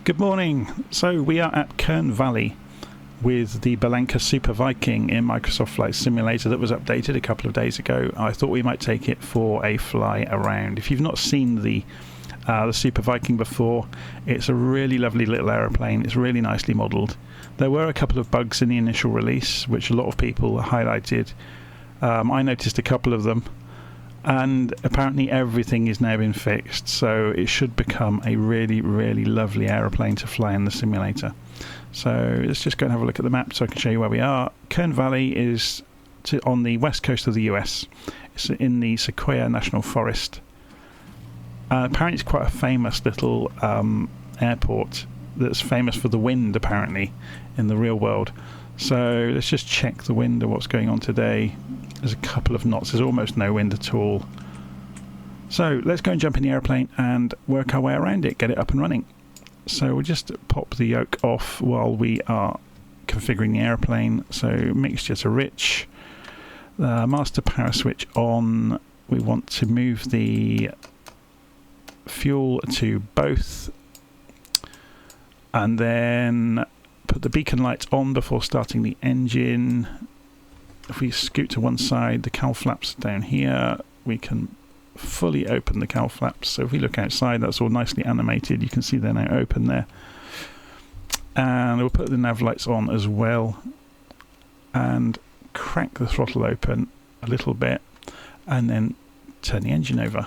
Good morning. So we are at Kern Valley with the Bellanca Super Viking in Microsoft Flight Simulator that was updated a couple of days ago. I thought we might take it for a fly around. If you've not seen the Super Viking before, it's a really lovely little aeroplane. It's really nicely modelled. There were a couple of bugs in the initial release, which a lot of people highlighted. I noticed a couple of them. And apparently everything has now been fixed, so it should become a really, really lovely aeroplane to fly in the simulator. So let's just go and have a look at the map so I can show you where we are. Kern Valley is on the west coast of the US. It's in the Sequoia National Forest. Apparently it's quite a famous little airport that's famous for the wind, apparently, in the real world. So let's just check the wind and what's going on today. There's a couple of knots. There's almost no wind at all. So let's go and jump in the airplane and work our way around it, get it up and running. So we'll just pop the yoke off while we are configuring the airplane. So mixture to rich. Master power switch on. We want to move the fuel to both. And then put the beacon lights on before starting the engine. If we scoot to one side, the cowl flaps down here, we can fully open the cowl flaps. So if we look outside, that's all nicely animated. You can see they're now open there. And we'll put the nav lights on as well and crack the throttle open a little bit and then turn the engine over.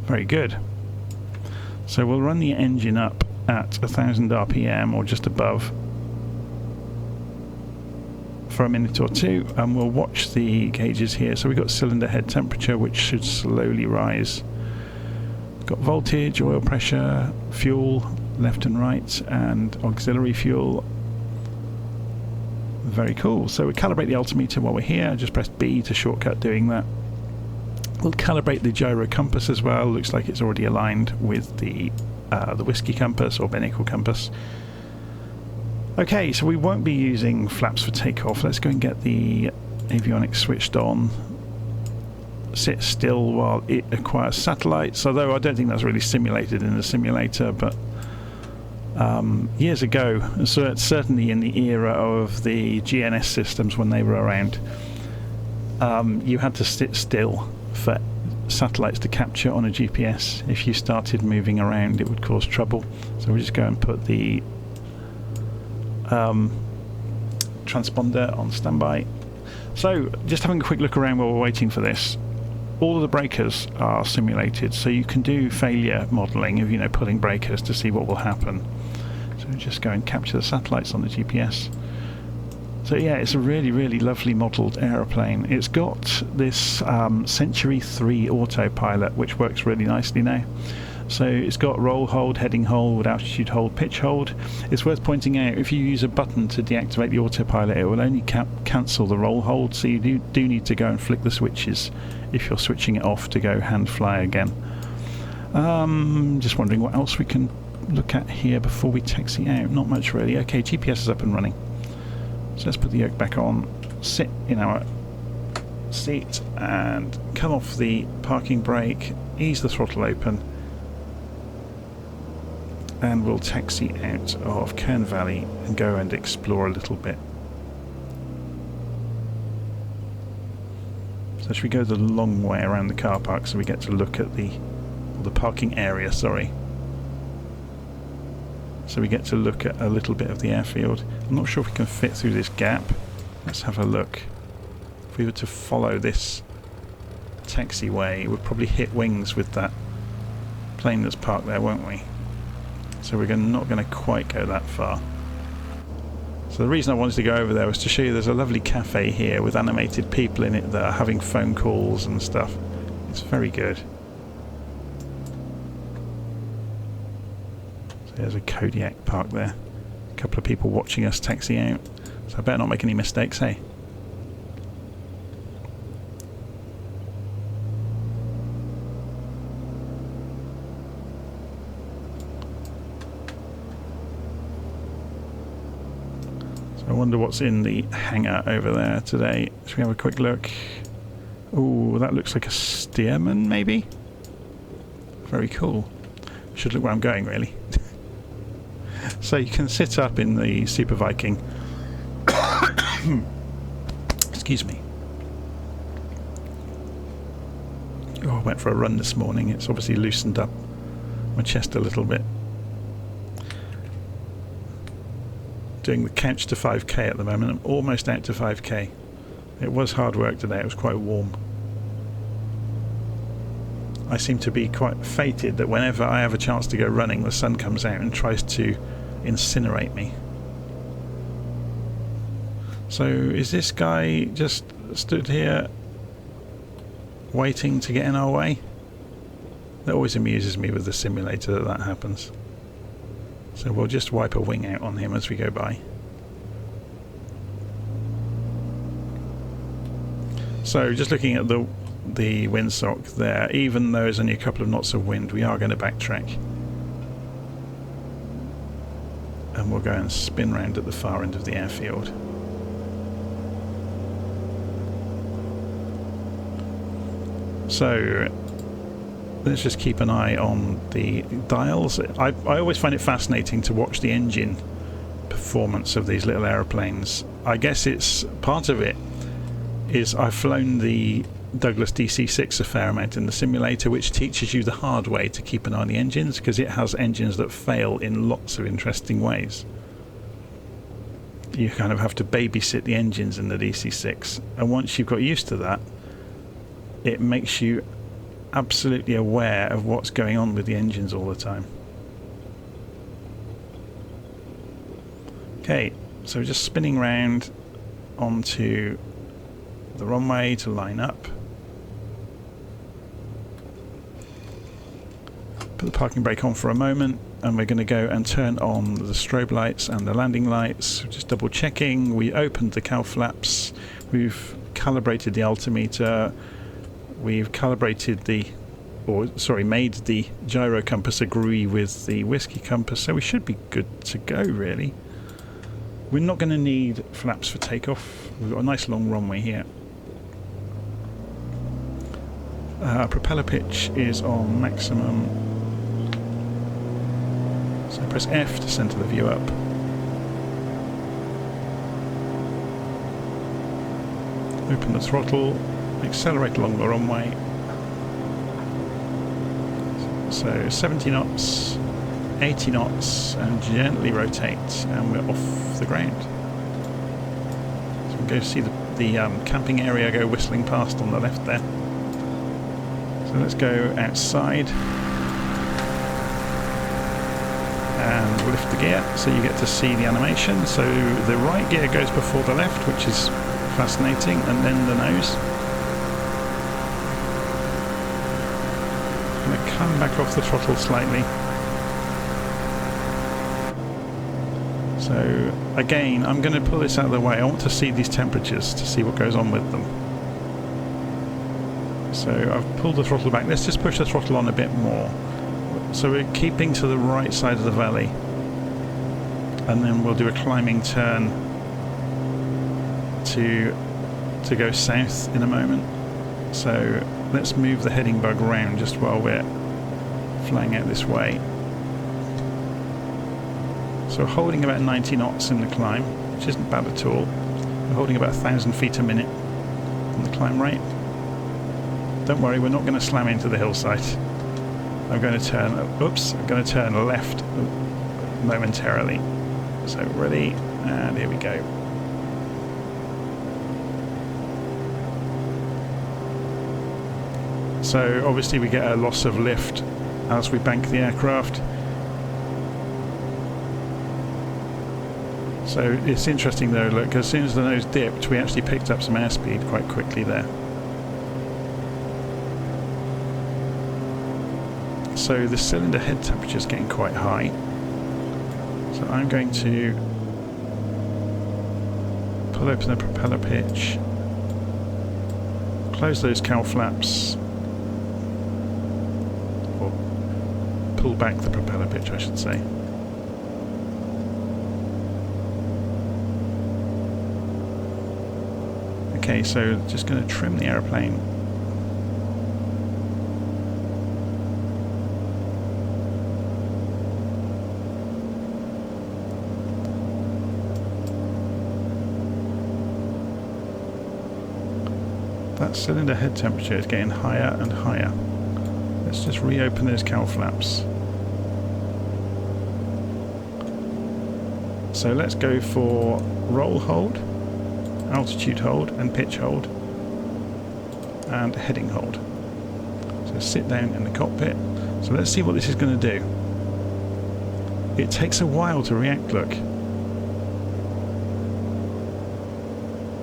Very good. So we'll run the engine up at 1000 RPM or just above for a minute or two, and we'll watch the gauges here. So we've got cylinder head temperature, which should slowly rise. We've got voltage, oil pressure, fuel left and right, and auxiliary fuel. Very cool. So we calibrate the altimeter while we're here. Just press B to shortcut doing that. We'll calibrate the gyro compass as well. Looks like it's already aligned with the whiskey compass or binnacle compass. Okay, so we won't be using flaps for takeoff. Let's go and get the avionics switched on. Sit still while it acquires satellites, although I don't think that's really simulated in the simulator, but years ago, so certainly in the era of the GNS systems when they were around, you had to sit still for satellites to capture on a GPS. If you started moving around, it would cause trouble. So we'll just go and put the transponder on standby. So just having a quick look around while we're waiting for this. All of the breakers are simulated, so you can do failure modelling of pulling breakers to see what will happen. So we'll just go and capture the satellites on the GPS. So yeah, it's a really, really lovely modelled aeroplane. It's got this Century 3 autopilot, which works really nicely now. So it's got roll hold, heading hold, altitude hold, pitch hold. It's worth pointing out, if you use a button to deactivate the autopilot, it will only cancel the roll hold, so you do need to go and flick the switches if you're switching it off to go hand fly again. Just wondering what else we can look at here before we taxi out. Not much really. Okay, GPS is up and running. So let's put the yoke back on, sit in our seat and come off the parking brake, ease the throttle open, and we'll taxi out of Kern Valley and go and explore a little bit. So should we go the long way around the car park so we get to look at the parking area, sorry. So we get to look at a little bit of the airfield. I'm not sure if we can fit through this gap. Let's have a look. If we were to follow this taxiway, we'd probably hit wings with that plane that's parked there, won't we? So we're not going to quite go that far. So the reason I wanted to go over there was to show you there's a lovely cafe here with animated people in it that are having phone calls and stuff. It's very good. There's a Kodiak parked there. A couple of people watching us taxi out. So I better not make any mistakes, hey? So I wonder what's in the hangar over there today. Should we have a quick look? Oh, that looks like a Stearman, maybe? Very cool. Should look where I'm going, really. So you can sit up in the Super Viking. Excuse me. Oh, I went for a run this morning. It's obviously loosened up my chest a little bit. Doing the couch to 5k at the moment. I'm almost out to 5k. It was hard work today. It was quite warm. I seem to be quite fated that whenever I have a chance to go running, the sun comes out and tries to incinerate me. So is this guy just stood here waiting to get in our way? That always amuses me with the simulator that happens. So we'll just wipe a wing out on him as we go by. So just looking at the windsock there, even though there's only a couple of knots of wind, we are going to backtrack. And we'll go and spin round at the far end of the airfield. So let's just keep an eye on the dials. I always find it fascinating to watch the engine performance of these little aeroplanes. I guess it's part of it is I've flown the Douglas DC-6 a fair amount in the simulator, which teaches you the hard way to keep an eye on the engines, because it has engines that fail in lots of interesting ways. You kind of have to babysit the engines in the DC-6, and once you've got used to that, it makes you absolutely aware of what's going on with the engines all the time. Okay, so just spinning round onto the runway to line up. Put the parking brake on for a moment, and we're going to go and turn on the strobe lights and the landing lights. Just double checking. We opened the cowl flaps. We've calibrated the altimeter. We've calibrated made the gyro compass agree with the whiskey compass, so we should be good to go, really. We're not going to need flaps for takeoff. We've got a nice long runway here. Propeller pitch is on maximum. So press F to center the view up. Open the throttle, accelerate along the runway. So 70 knots, 80 knots, and gently rotate, and we're off the ground. So we'll go see the camping area go whistling past on the left there. So let's go outside and lift the gear so you get to see the animation. So the right gear goes before the left, which is fascinating, and then the nose. I'm going to come back off the throttle slightly. So again, I'm going to pull this out of the way. I want to see these temperatures to see what goes on with them. So I've pulled the throttle back. Let's just push the throttle on a bit more. So we're keeping to the right side of the valley, and then we'll do a climbing turn to go south in a moment. So let's move the heading bug around just while we're flying out this way. So we're holding about 90 knots in the climb, which isn't bad at all. We're holding about 1,000 feet a minute on the climb rate. Don't worry, we're not going to slam into the hillside. I'm going to turn left momentarily. So ready, and here we go. So obviously we get a loss of lift as we bank the aircraft. So it's interesting though, look, as soon as the nose dipped, we actually picked up some airspeed quite quickly there. So the cylinder head temperature is getting quite high. So I'm going to pull open the propeller pitch, close those cowl flaps, or pull back the propeller pitch, I should say. Okay, so just going to trim the aeroplane. that cylinder head temperature is getting higher and higher. Let's just reopen those cowl flaps. So let's go for roll hold, altitude hold and pitch hold and heading hold. So sit down in the cockpit. So let's see what this is going to do. It takes a while to react, look.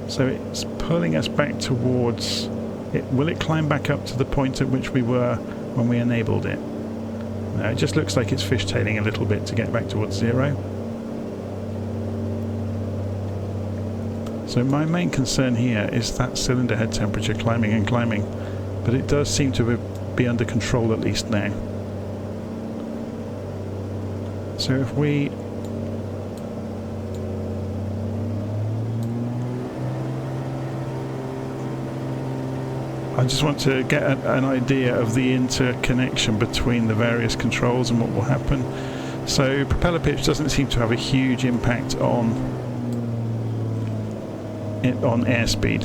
So it's pulling us back towards it. Will it climb back up to the point at which we were when we enabled it? No, it just looks like it's fishtailing a little bit to get back towards 0. So my main concern here is that cylinder head temperature climbing and climbing, but it does seem to be under control at least now. So if we I just want to get an idea of the interconnection between the various controls and what will happen. So propeller pitch doesn't seem to have a huge impact on airspeed.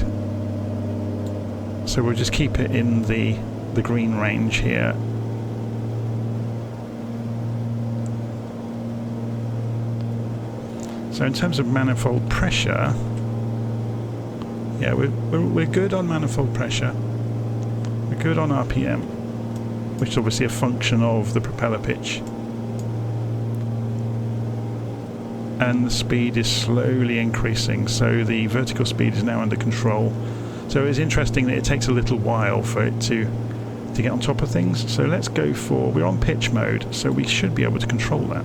So we'll just keep it in the green range here. So in terms of manifold pressure, yeah, we're good on manifold pressure. We're good on RPM, which is obviously a function of the propeller pitch. And the speed is slowly increasing, so the vertical speed is now under control. So it's interesting that it takes a little while for it to get on top of things. So let's go for, we're on pitch mode, so we should be able to control that.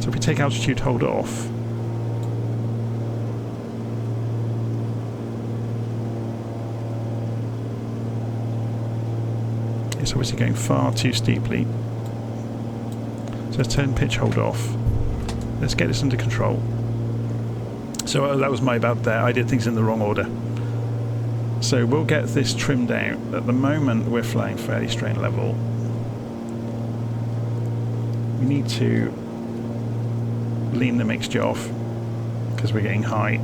So if we take altitude hold off, it's obviously going far too steeply. So let's turn pitch hold off. Let's get this under control. So that was my bad there. I did things in the wrong order. So we'll get this trimmed out. At the moment we're flying fairly strain level. We need to lean the mixture off because we're getting high.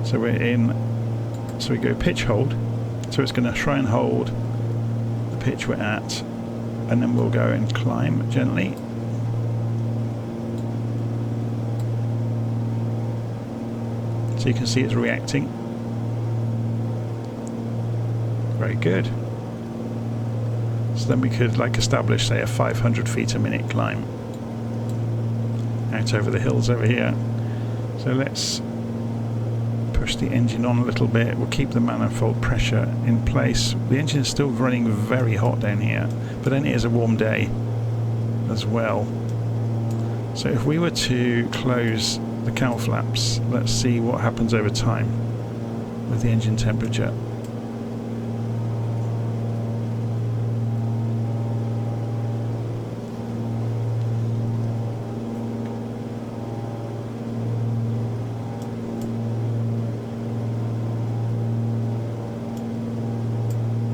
So we're in, so we go pitch hold, so it's going to try and hold the pitch we're at, and then we'll go and climb gently. So you can see it's reacting. Very good. So then we could establish, say, a 500 feet a minute climb out over the hills over here. So let's push the engine on a little bit. We'll keep the manifold pressure in place. The engine is still running very hot down here, but then it is a warm day as well. So if we were to close the cowl flaps, let's see what happens over time with the engine temperature.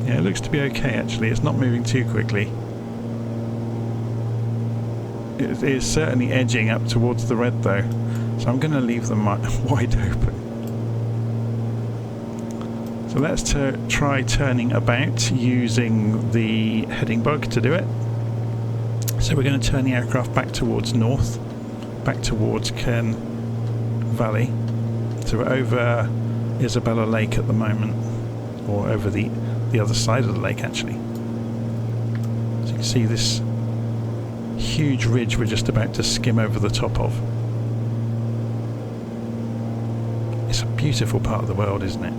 Yeah, it looks to be okay actually. It's not moving too quickly. It is certainly edging up towards the red though, so I'm going to leave them wide open. So let's try turning about using the heading bug to do it. So we're going to turn the aircraft back towards north, back towards Kern Valley. So we're over Isabella Lake at the moment, or over the other side of the lake actually. So you can see this huge ridge we're just about to skim over the top of. It's a beautiful part of the world, isn't it?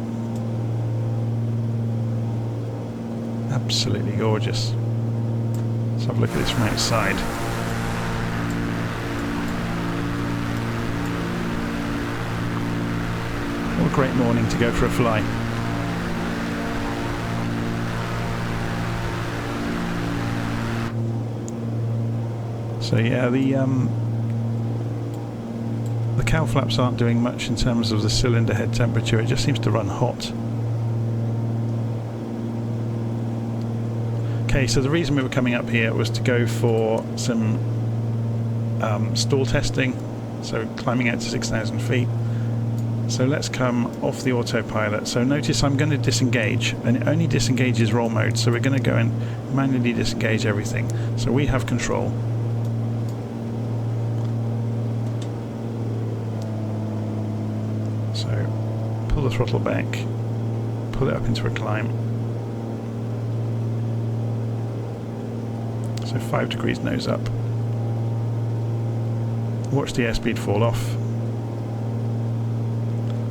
Absolutely gorgeous. Let's have a look at this from outside. What a great morning to go for a fly. So yeah, the cowl flaps aren't doing much in terms of the cylinder head temperature. It just seems to run hot. Okay, so the reason we were coming up here was to go for some stall testing, so climbing out to 6,000 feet. So let's come off the autopilot. So notice I'm going to disengage, and it only disengages roll mode, so we're going to go and manually disengage everything. So we have control. So pull the throttle back, pull it up into a climb. So 5 degrees nose up. Watch the airspeed fall off.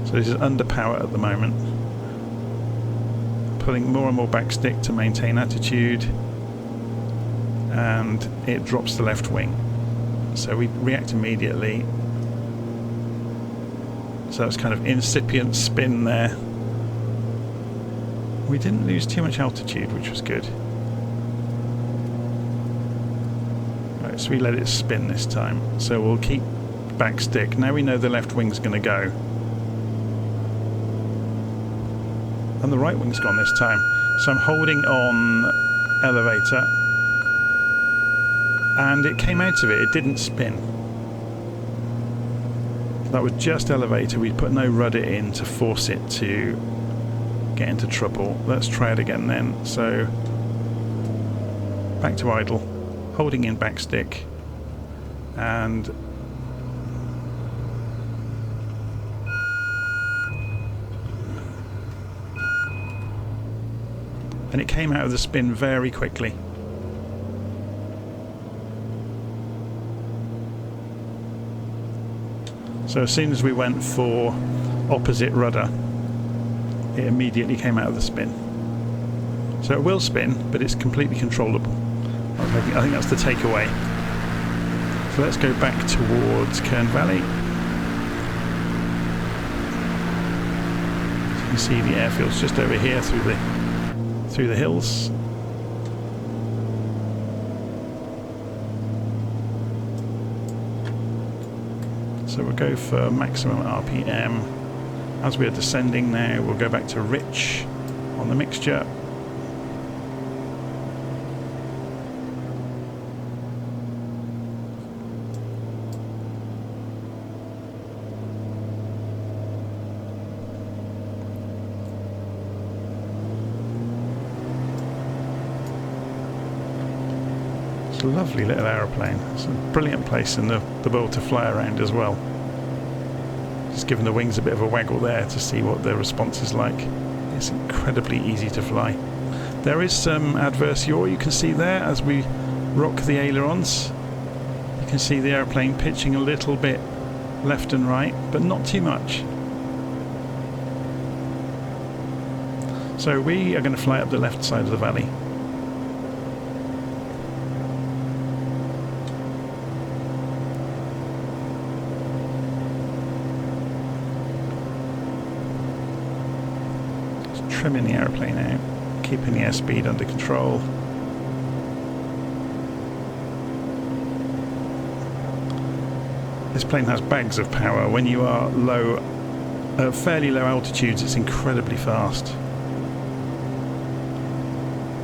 So this is under power at the moment. Pulling more and more back stick to maintain attitude, and it drops the left wing. So we react immediately. So it's kind of incipient spin there. We didn't lose too much altitude, which was good. Right, so we let it spin this time. So we'll keep back stick. Now we know the left wing's going to go. And the right wing's gone this time. So I'm holding on elevator. And it came out of it. It didn't spin. That was just elevator. We put no rudder in to force it to get into trouble. Let's try it again then. So back to idle, holding in back stick, and it came out of the spin very quickly. So as soon as we went for opposite rudder, it immediately came out of the spin. So it will spin, but it's completely controllable. I think that's the takeaway. So let's go back towards Kern Valley. So you can see the airfield's just over here through the hills. So we'll go for maximum RPM. As we are descending now, we'll go back to rich on the mixture. It's a lovely little aeroplane. It's a brilliant place in the world to fly around as well. Just giving the wings a bit of a waggle there to see what their response is like. It's incredibly easy to fly. There is some adverse yaw you can see there as we rock the ailerons. You can see the aeroplane pitching a little bit left and right, but not too much. So we are going to fly up the left side of the valley. Trimming the aeroplane out, keeping the airspeed under control. This plane has bags of power. When you are low, at fairly low altitudes, it's incredibly fast.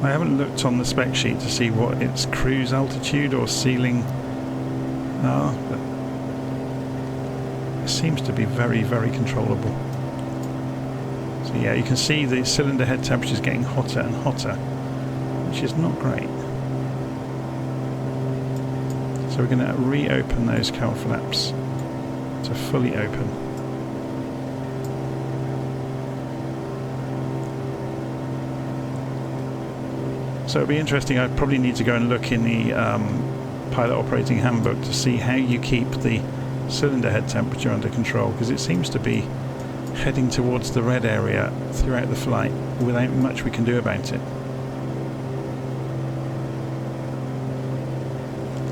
I haven't looked on the spec sheet to see what its cruise altitude or ceiling are, but it seems to be very, very controllable. So yeah, you can see the cylinder head temperature is getting hotter and hotter, which is not great. So we're going to reopen those cowl flaps to fully open. So it'll be interesting. I probably need to go and look in the pilot operating handbook to see how you keep the cylinder head temperature under control, because it seems to be heading towards the red area throughout the flight without much we can do about it.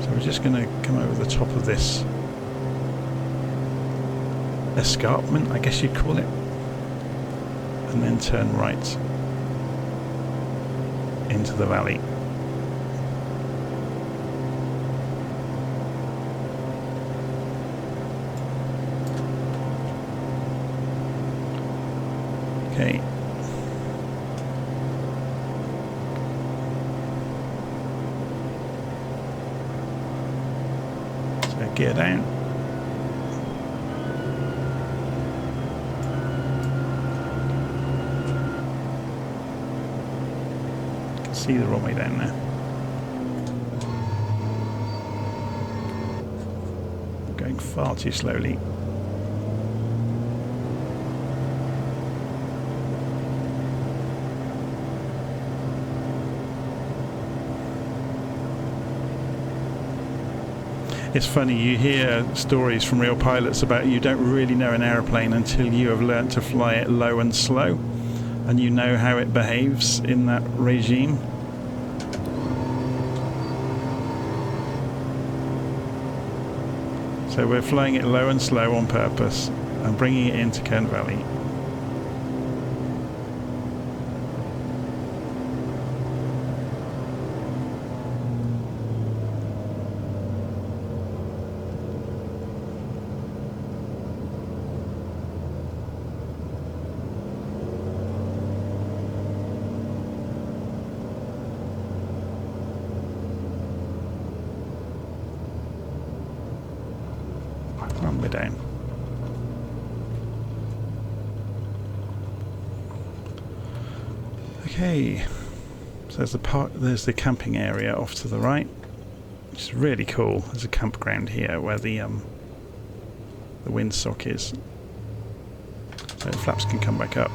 So we're just going to come over the top of this escarpment, I guess you'd call it, and then turn right into the valley. Okay. So gear down. You can see the runway down there. I'm going far too slowly. It's funny, you hear stories from real pilots about you don't really know an aeroplane until you have learnt to fly it low and slow, and you know how it behaves in that regime. So we're flying it low and slow on purpose and bringing it into Kern Valley. We're down. Okay, so there's the camping area off to the right, which is really cool. There's a campground here where the windsock is, so the flaps can come back up.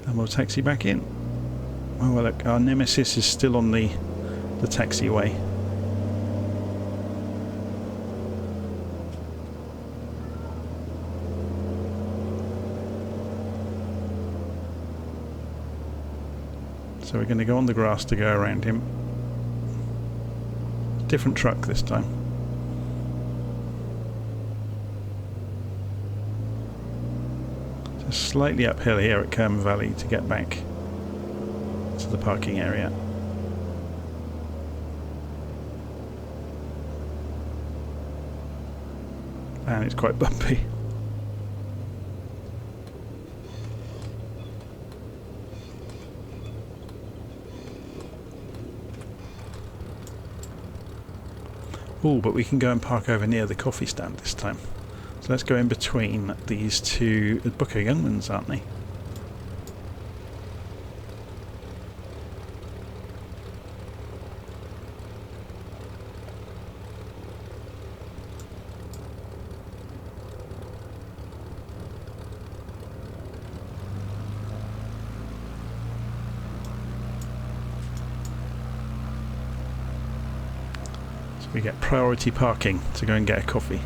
And we'll taxi back in. Oh well, look, our nemesis is still on the taxiway. So we're going to go on the grass to go around him. Different truck this time. So slightly uphill here at Kern Valley to get back to the parking area. And it's quite bumpy. Oh, but we can go and park over near the coffee stand this time. So let's go in between these two Booker Youngmans, aren't they? We get priority parking to go and get a coffee.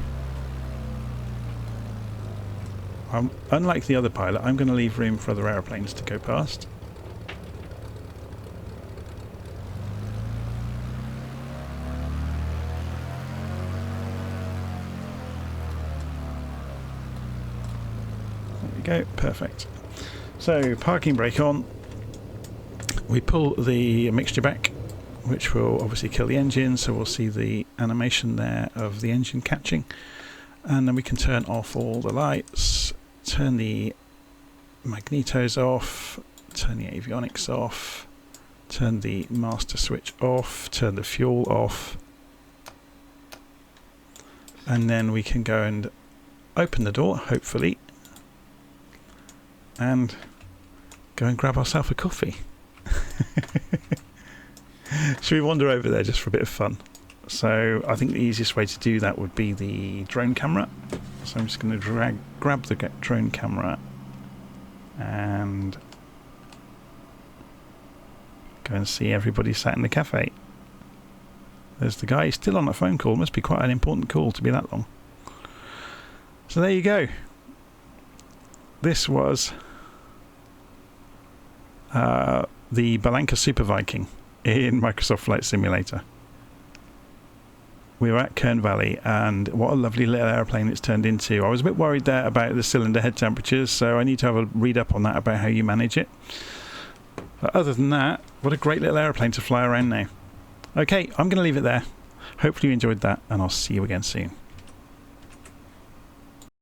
Unlike the other pilot, I'm going to leave room for other aeroplanes to go past. There we go, perfect. So, parking brake on. We pull the mixture back, which will obviously kill the engine, so we'll see the animation there of the engine catching, and then we can turn off all the lights, turn the magnetos off, turn the avionics off, turn the master switch off, turn the fuel off, and then we can go and open the door, hopefully, and go and grab ourselves a coffee. Should we wander over there just for a bit of fun? So I think the easiest way to do that would be the drone camera. So I'm just going to grab the drone camera and go and see everybody sat in the cafe. There's the guy, he's still on a phone call. Must be quite an important call to be that long. So there you go. This was the Bellanca Super Viking in Microsoft Flight Simulator. We were at Kern Valley, and what a lovely little aeroplane it's turned into. I was a bit worried there about the cylinder head temperatures, so I need to have a read up on that about how you manage it. But other than that, what a great little aeroplane to fly around now. Okay, I'm going to leave it there. Hopefully you enjoyed that, and I'll see you again soon.